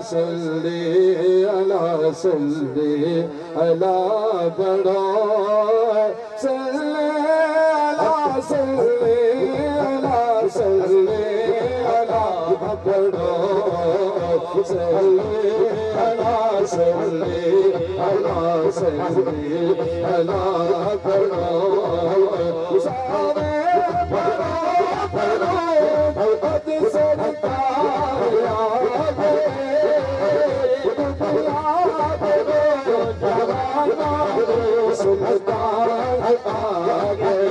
सल्ली अला पढ़ो सल्ली अला पढ़ो सल्ली अला पढ़ो सारे पढ़ो खुद सरकार याद सुल्तान आ गए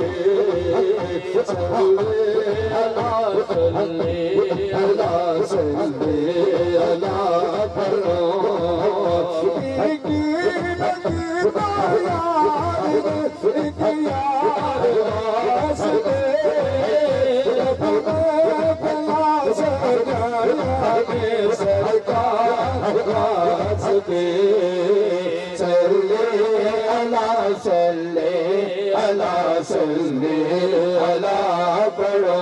सल्ली अला पढ़ो सल्ली अला पढ़ो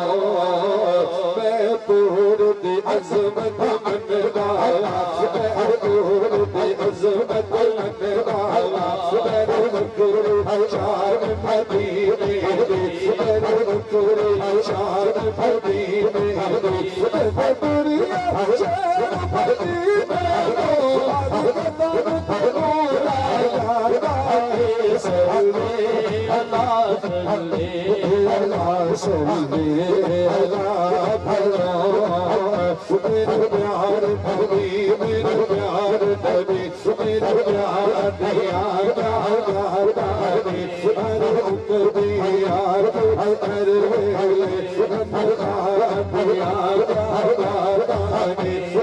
मैं पूर दी अज़मत मनवाला मैं पूर दी अज़मत मनवाला मेरे मकरू शान मदीने दे मेरे मकरू शान मदीने दे दुनिया शान मदीने दो सल्ली अला पढ़ो मेरे प्यार नबी मेरे प्यार नबी मेरे प्यार दिया हर उम्मती यार हर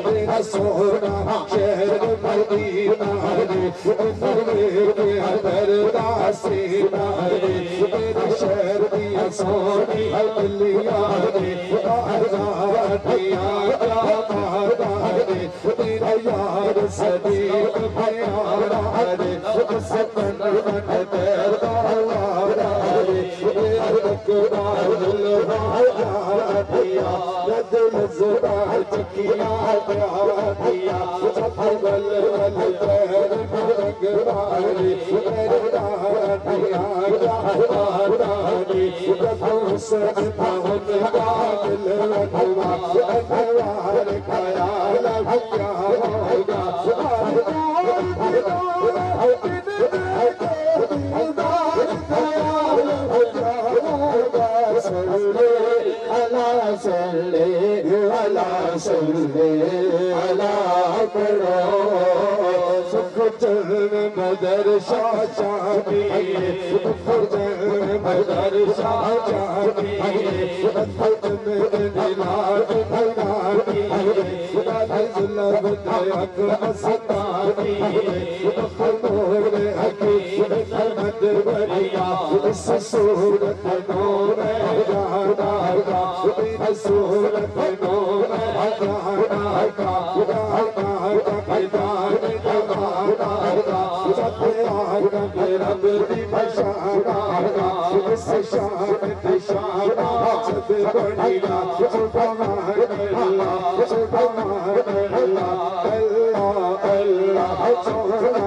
मेरा सोना शहर मदीना दरदासीना मेरे शहर दिया सोनी अलिया तेरा यार सदीक प्यारा रे सपन मन तेरा वारा रे दिया नजरा चकिया प्यारा दिया बल बल पैर रंगवारी दिया हुसैन पवन काबिल रखवा अनवार ख्याल क्या होगा सल्ली अला पढ़ो सुख चरण मदर शाह चाबी मदर शाह चाबी नीलाज भगानी जुलब दयक मस्तानी नूर हकीकत मद बरिया इस सूरत नूर जाना का सूरत नूर जाना का रब दी बशारा इस शान की शाना जब बढ़िया सुभान अल्लाह सुभान अल्लाह अल्लाह अल्लाह सोना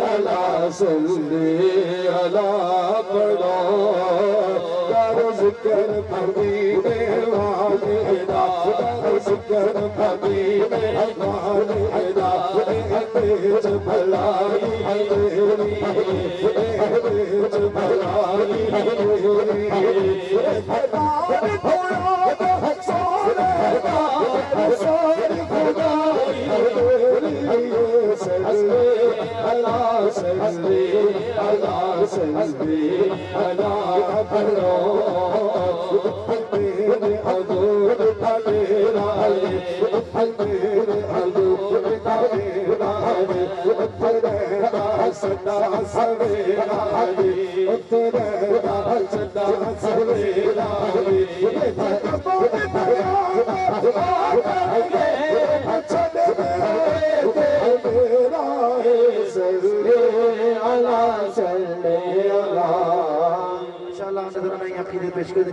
अल्लाह सल्ली अला पढ़ो कर जिक्र मदीने वाले दा कर जिक्र मदीने वाले दा तेज भलाई तेरी तेज भलाई तेरी पढ़ो मेरे हजूर का डेरा है मेरे हजूर का डेरा है तेरा सदा सवेरा है तेरा सदा सवेरा है इंशाअल्लाह पेश कर